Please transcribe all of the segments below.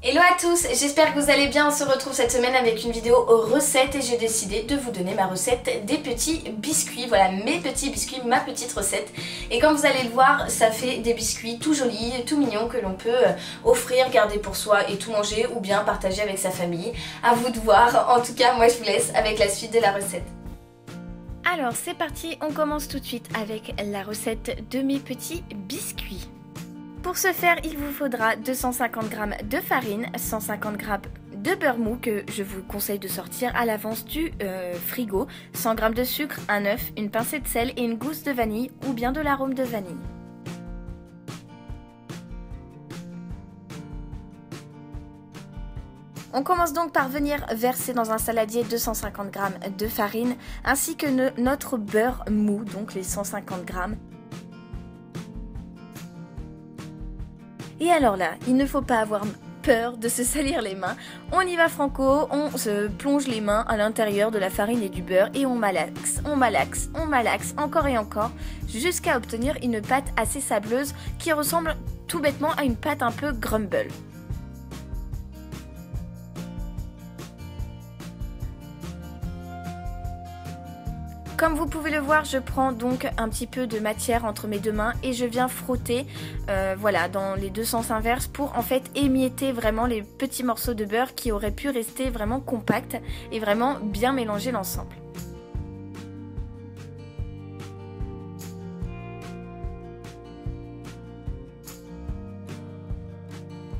Hello à tous, j'espère que vous allez bien. On se retrouve cette semaine avec une vidéo recette et j'ai décidé de vous donner ma recette des petits biscuits. Voilà, mes petits biscuits, ma petite recette. Et comme vous allez le voir, ça fait des biscuits tout jolis, tout mignons que l'on peut offrir, garder pour soi et tout manger ou bien partager avec sa famille. À vous de voir. En tout cas, moi je vous laisse avec la suite de la recette. Alors c'est parti, on commence tout de suite avec la recette de mes petits biscuits. Pour ce faire, il vous faudra 250 g de farine, 150 g de beurre mou que je vous conseille de sortir à l'avance du frigo, 100 g de sucre, un œuf, une pincée de sel et une gousse de vanille ou bien de l'arôme de vanille. On commence donc par venir verser dans un saladier 250 g de farine ainsi que notre beurre mou, donc les 150 g. Et alors là, il ne faut pas avoir peur de se salir les mains. On y va franco, on se plonge les mains à l'intérieur de la farine et du beurre et on malaxe, on malaxe, on malaxe encore et encore jusqu'à obtenir une pâte assez sableuse qui ressemble tout bêtement à une pâte un peu crumble. Comme vous pouvez le voir, je prends donc un petit peu de matière entre mes deux mains et je viens frotter voilà, dans les deux sens inverses pour en fait émietter vraiment les petits morceaux de beurre qui auraient pu rester vraiment compacts et vraiment bien mélanger l'ensemble.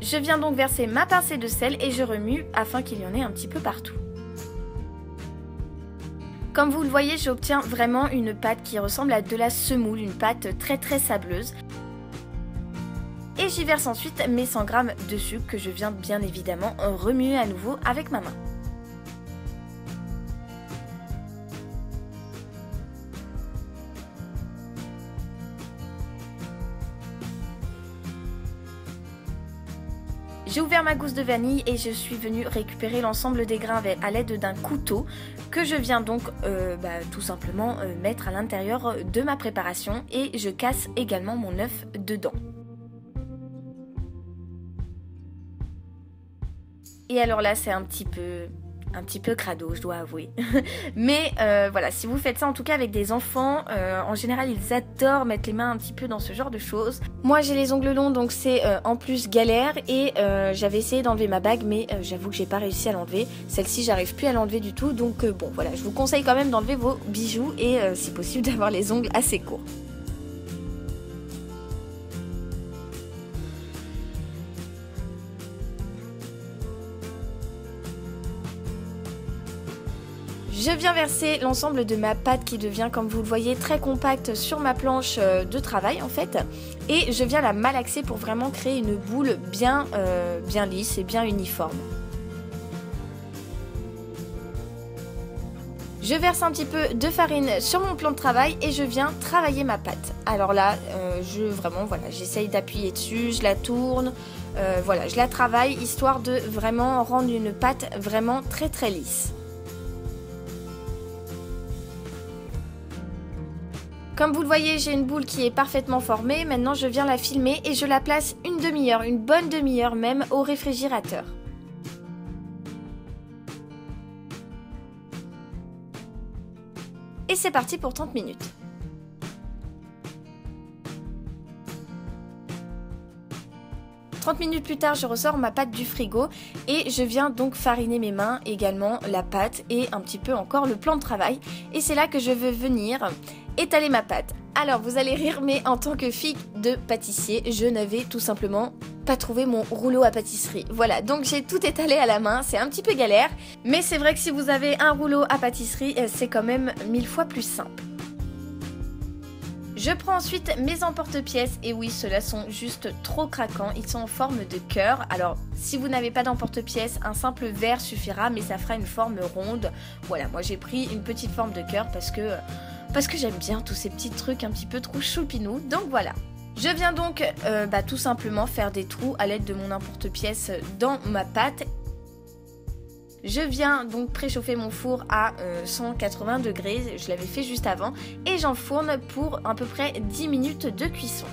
Je viens donc verser ma pincée de sel et je remue afin qu'il y en ait un petit peu partout. Comme vous le voyez, j'obtiens vraiment une pâte qui ressemble à de la semoule, une pâte très sableuse. Et j'y verse ensuite mes 100 g de sucre que je viens bien évidemment remuer à nouveau avec ma main. J'ai ouvert ma gousse de vanille et je suis venue récupérer l'ensemble des grains à l'aide d'un couteau que je viens donc tout simplement mettre à l'intérieur de ma préparation et je casse également mon œuf dedans. Et alors là c'est un petit peu crado, je dois avouer. Mais voilà, si vous faites ça en tout cas avec des enfants, en général ils adorent mettre les mains un petit peu dans ce genre de choses. Moi j'ai les ongles longs donc c'est en plus galère et j'avais essayé d'enlever ma bague mais j'avoue que j'ai pas réussi à l'enlever. Celle-ci j'arrive plus à l'enlever du tout donc bon voilà, je vous conseille quand même d'enlever vos bijoux et si possible d'avoir les ongles assez courts. Je viens verser l'ensemble de ma pâte qui devient, comme vous le voyez, très compacte sur ma planche de travail en fait. Et je viens la malaxer pour vraiment créer une boule bien lisse et bien uniforme. Je verse un petit peu de farine sur mon plan de travail et je viens travailler ma pâte. Alors là, j'essaye d'appuyer dessus, je la tourne, voilà, je la travaille histoire de vraiment rendre une pâte vraiment très lisse. Comme vous le voyez, j'ai une boule qui est parfaitement formée. Maintenant, je viens la filmer et je la place une demi-heure, une bonne demi-heure même, au réfrigérateur. Et c'est parti pour 30 minutes. « 30 minutes plus tard, je ressors ma pâte du frigo et je viens donc fariner mes mains, également la pâte et un petit peu encore le plan de travail. Et c'est là que je veux venir étaler ma pâte. Alors vous allez rire, mais en tant que fille de pâtissier, je n'avais tout simplement pas trouvé mon rouleau à pâtisserie. Voilà, donc j'ai tout étalé à la main, c'est un petit peu galère, mais c'est vrai que si vous avez un rouleau à pâtisserie, c'est quand même 1000 fois plus simple. Je prends ensuite mes emporte-pièces, et oui, ceux-là sont juste trop craquants, ils sont en forme de cœur. Alors, si vous n'avez pas d'emporte-pièces, un simple verre suffira, mais ça fera une forme ronde. Voilà, moi j'ai pris une petite forme de cœur parce que j'aime bien tous ces petits trucs un petit peu trop choupinous, donc voilà. Je viens donc tout simplement faire des trous à l'aide de mon emporte-pièces dans ma pâte. Je viens donc préchauffer mon four à 180 degrés, je l'avais fait juste avant, et j'enfourne pour à peu près 10 minutes de cuisson.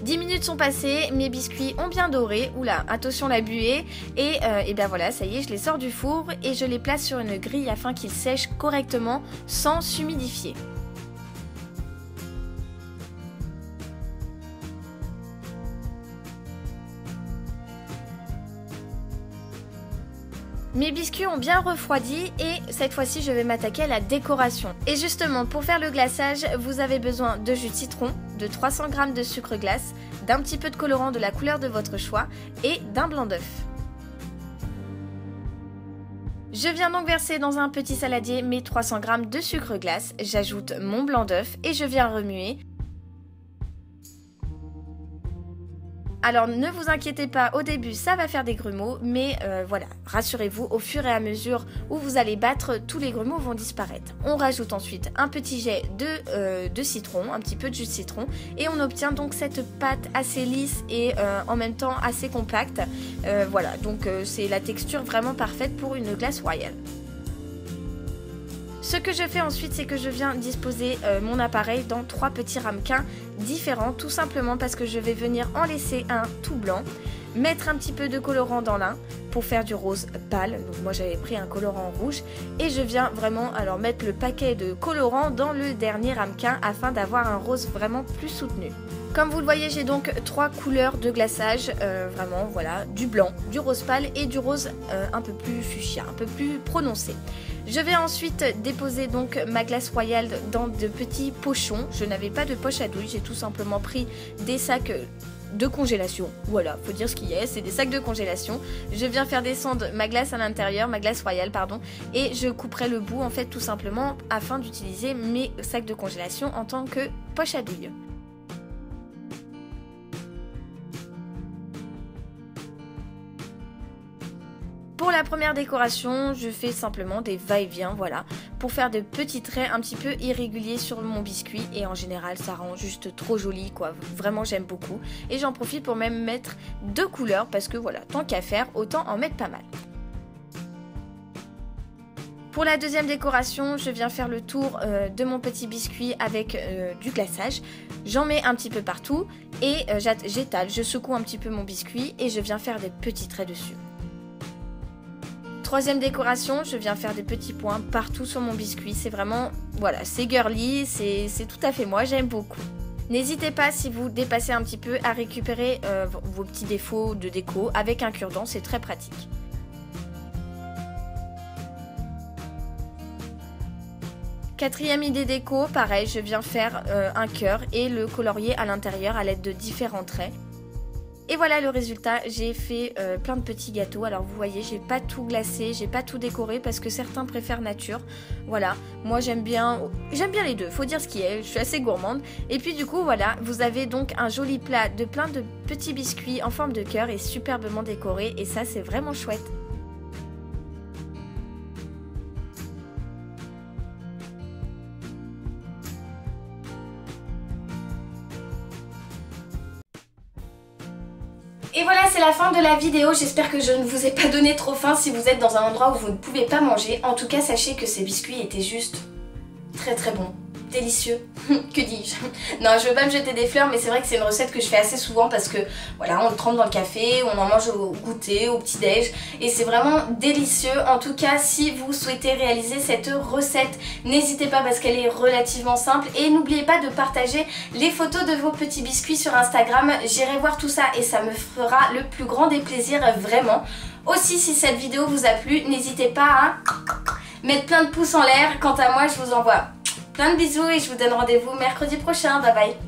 10 minutes sont passées, mes biscuits ont bien doré. Oula, attention la buée. Et bien voilà, ça y est, je les sors du four et je les place sur une grille afin qu'ils sèchent correctement sans s'humidifier. Mes biscuits ont bien refroidi et cette fois-ci je vais m'attaquer à la décoration. Et justement pour faire le glaçage, vous avez besoin de jus de citron, de 300 g de sucre glace, d'un petit peu de colorant de la couleur de votre choix et d'un blanc d'œuf. Je viens donc verser dans un petit saladier mes 300 g de sucre glace, j'ajoute mon blanc d'œuf et je viens remuer. Alors ne vous inquiétez pas, au début ça va faire des grumeaux, mais voilà, rassurez-vous, au fur et à mesure où vous allez battre, tous les grumeaux vont disparaître. On rajoute ensuite un petit jet de citron, un petit peu de jus de citron, et on obtient donc cette pâte assez lisse et en même temps assez compacte. Voilà, donc c'est la texture vraiment parfaite pour une glace royale. Ce que je fais ensuite, c'est que je viens disposer mon appareil dans 3 petits ramequins différents, tout simplement parce que je vais venir en laisser un tout blanc, mettre un petit peu de colorant dans l'un pour faire du rose pâle. Donc moi j'avais pris un colorant rouge et je viens vraiment alors mettre le paquet de colorant dans le dernier ramequin afin d'avoir un rose vraiment plus soutenu. Comme vous le voyez, j'ai donc 3 couleurs de glaçage, vraiment voilà, du blanc, du rose pâle et du rose un peu plus fuchsia, un peu plus prononcé. Je vais ensuite déposer donc ma glace royale dans de petits pochons. Je n'avais pas de poche à douille, j'ai tout simplement pris des sacs de congélation. Voilà, faut dire ce qu'il y a, c'est des sacs de congélation. Je viens faire descendre ma glace à l'intérieur, ma glace royale pardon, et je couperai le bout en fait tout simplement afin d'utiliser mes sacs de congélation en tant que poche à douille. Pour la première décoration, je fais simplement des va-et-vient, voilà, pour faire de petits traits un petit peu irréguliers sur mon biscuit et en général ça rend juste trop joli quoi, vraiment j'aime beaucoup et j'en profite pour même mettre 2 couleurs parce que voilà, tant qu'à faire, autant en mettre pas mal. Pour la deuxième décoration, je viens faire le tour de mon petit biscuit avec du glaçage. J'en mets un petit peu partout et j'étale, je secoue un petit peu mon biscuit et je viens faire des petits traits dessus. Troisième décoration, je viens faire des petits points partout sur mon biscuit. C'est vraiment, voilà, c'est girly, c'est tout à fait moi, j'aime beaucoup. N'hésitez pas si vous dépassez un petit peu à récupérer vos petits défauts de déco avec un cure-dent, c'est très pratique. Quatrième idée déco, pareil, je viens faire un cœur et le colorier à l'intérieur à l'aide de différents traits. Et voilà le résultat, j'ai fait plein de petits gâteaux. Alors vous voyez, j'ai pas tout glacé, j'ai pas tout décoré parce que certains préfèrent nature. Voilà, moi j'aime bien les deux, faut dire ce qui est, je suis assez gourmande. Et puis du coup voilà, vous avez donc un joli plat de plein de petits biscuits en forme de cœur et superbement décoré et ça c'est vraiment chouette. Et voilà, c'est la fin de la vidéo, j'espère que je ne vous ai pas donné trop faim si vous êtes dans un endroit où vous ne pouvez pas manger. En tout cas, sachez que ces biscuits étaient juste très très bons, délicieux, que dis-je. Non, je veux pas me jeter des fleurs, mais c'est vrai que c'est une recette que je fais assez souvent parce que voilà, on le trempe dans le café, on en mange au goûter, au petit-déj et c'est vraiment délicieux. En tout cas, si vous souhaitez réaliser cette recette, n'hésitez pas parce qu'elle est relativement simple et n'oubliez pas de partager les photos de vos petits biscuits sur Instagram. J'irai voir tout ça et ça me fera le plus grand des plaisirs, vraiment. Aussi, si cette vidéo vous a plu, n'hésitez pas à mettre plein de pouces en l'air. Quant à moi, je vous envoie plein de bisous et je vous donne rendez-vous mercredi prochain. Bye bye.